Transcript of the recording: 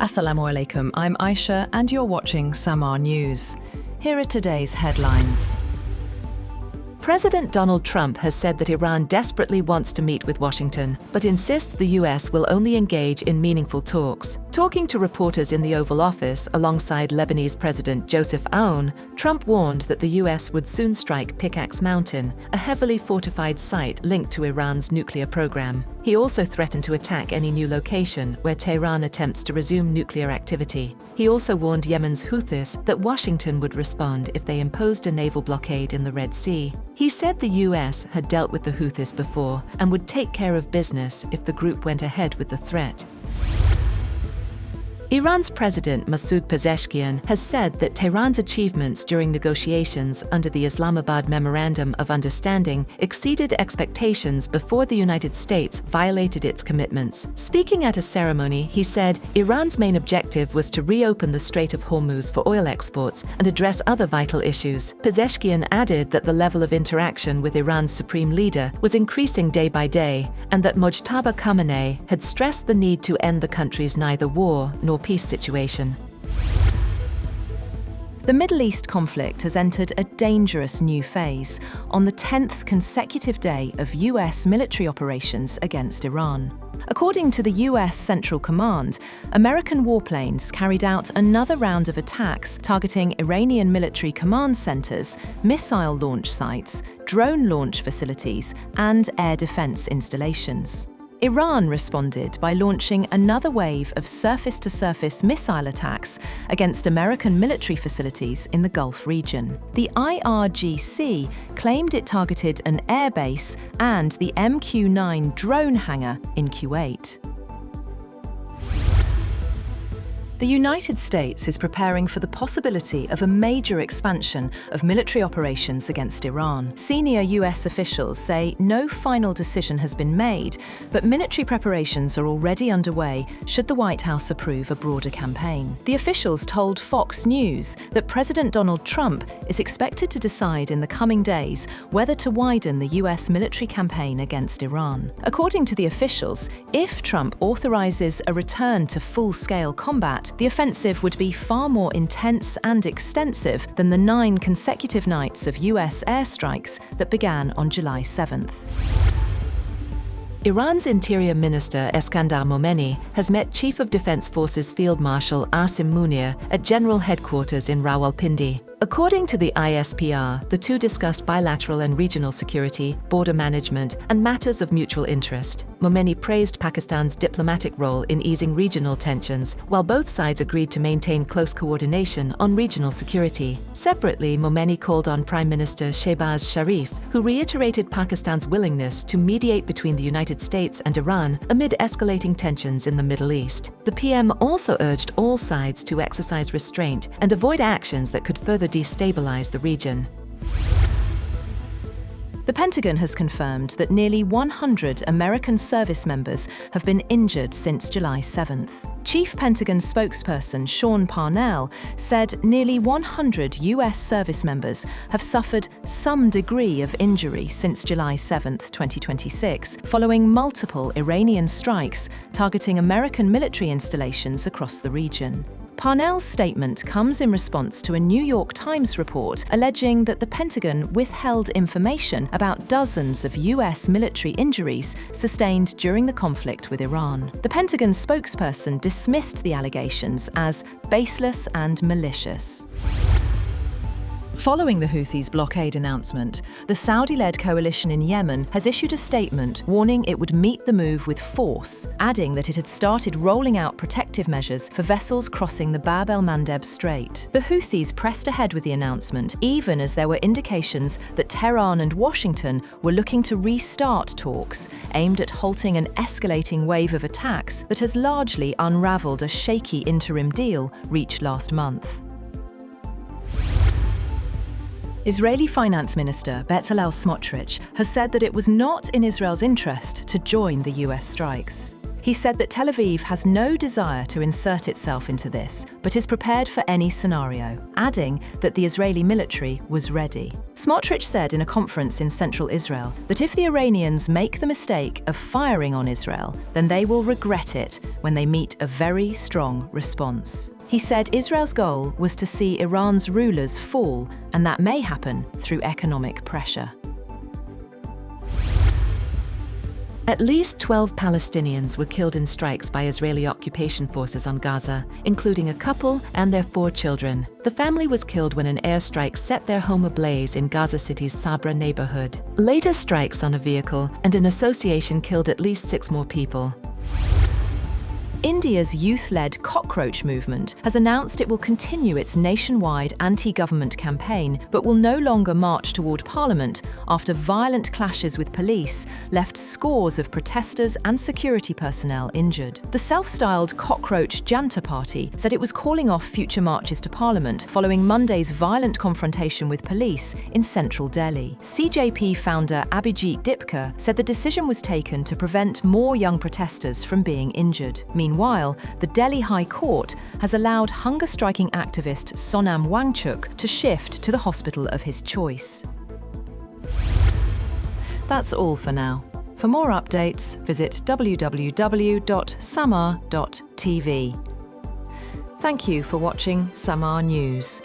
Assalamu alaikum, I'm Aisha and you're watching Samaa News. Here are today's headlines. President Donald Trump has said that Iran desperately wants to meet with Washington, but insists the US will only engage in meaningful talks. Talking to reporters in the Oval Office alongside Lebanese President Joseph Aoun, Trump warned that the US would soon strike Pickaxe Mountain, a heavily fortified site linked to Iran's nuclear program. He also threatened to attack any new location where Tehran attempts to resume nuclear activity. He also warned Yemen's Houthis that Washington would respond if they imposed a naval blockade in the Red Sea. He said the US had dealt with the Houthis before and would take care of business if the group went ahead with the threat. Iran's President Masoud Pezeshkian has said that Tehran's achievements during negotiations under the Islamabad Memorandum of Understanding exceeded expectations before the United States violated its commitments. Speaking at a ceremony, he said Iran's main objective was to reopen the Strait of Hormuz for oil exports and address other vital issues. Pezeshkian added that the level of interaction with Iran's supreme leader was increasing day by day, and that Mojtaba Khamenei had stressed the need to end the country's neither war nor peace situation. The Middle East conflict has entered a dangerous new phase on the 10th consecutive day of US military operations against Iran. According to the US Central Command, American warplanes carried out another round of attacks targeting Iranian military command centers, missile launch sites, drone launch facilities, and air defense installations. Iran responded by launching another wave of surface-to-surface missile attacks against American military facilities in the Gulf region. The IRGC claimed it targeted an airbase and the MQ-9 drone hangar in Kuwait. The United States is preparing for the possibility of a major expansion of military operations against Iran. Senior US officials say no final decision has been made, but military preparations are already underway should the White House approve a broader campaign. The officials told Fox News that President Donald Trump is expected to decide in the coming days whether to widen the US military campaign against Iran. According to the officials, if Trump authorizes a return to full-scale combat, the offensive would be far more intense and extensive than the 9 consecutive nights of US airstrikes that began on July 7th. Iran's Interior Minister Eskandar Momeni has met Chief of Defense Forces Field Marshal Asim Munir at General Headquarters in Rawalpindi. According to the ISPR, the two discussed bilateral and regional security, border management, and matters of mutual interest. Momeni praised Pakistan's diplomatic role in easing regional tensions, while both sides agreed to maintain close coordination on regional security. Separately, Momeni called on Prime Minister Shehbaz Sharif, who reiterated Pakistan's willingness to mediate between the United States and Iran amid escalating tensions in the Middle East. The PM also urged all sides to exercise restraint and avoid actions that could further destabilize the region. The Pentagon has confirmed that nearly 100 American service members have been injured since July 7th. Chief Pentagon spokesperson Sean Parnell said nearly 100 US service members have suffered some degree of injury since July 7th, 2026, following multiple Iranian strikes targeting American military installations across the region. Parnell's statement comes in response to a New York Times report alleging that the Pentagon withheld information about dozens of US military injuries sustained during the conflict with Iran. The Pentagon spokesperson dismissed the allegations as baseless and malicious. Following the Houthis' blockade announcement, the Saudi-led coalition in Yemen has issued a statement warning it would meet the move with force, adding that it had started rolling out protective measures for vessels crossing the Bab el-Mandeb Strait. The Houthis pressed ahead with the announcement, even as there were indications that Tehran and Washington were looking to restart talks aimed at halting an escalating wave of attacks that has largely unraveled a shaky interim deal reached last month. Israeli Finance Minister Bezalel Smotrich has said that it was not in Israel's interest to join the US strikes. He said that Tel Aviv has no desire to insert itself into this, but is prepared for any scenario, adding that the Israeli military was ready. Smotrich said in a conference in central Israel that if the Iranians make the mistake of firing on Israel, then they will regret it when they meet a very strong response. He said Israel's goal was to see Iran's rulers fall, and that may happen through economic pressure. At least 12 Palestinians were killed in strikes by Israeli occupation forces on Gaza, including a couple and their 4 children. The family was killed when an airstrike set their home ablaze in Gaza City's Sabra neighborhood. Later strikes on a vehicle and an association killed at least 6 more people. India's youth-led Cockroach movement has announced it will continue its nationwide anti-government campaign, but will no longer march toward Parliament after violent clashes with police left scores of protesters and security personnel injured. The self-styled Cockroach Janta party said it was calling off future marches to Parliament following Monday's violent confrontation with police in central Delhi. CJP founder Abhijit Dipka said the decision was taken to prevent more young protesters from being injured. Meanwhile, the Delhi High Court has allowed hunger-striking activist Sonam Wangchuk to shift to the hospital of his choice. That's all for now. For more updates, visit www.samaa.tv. Thank you for watching Samaa News.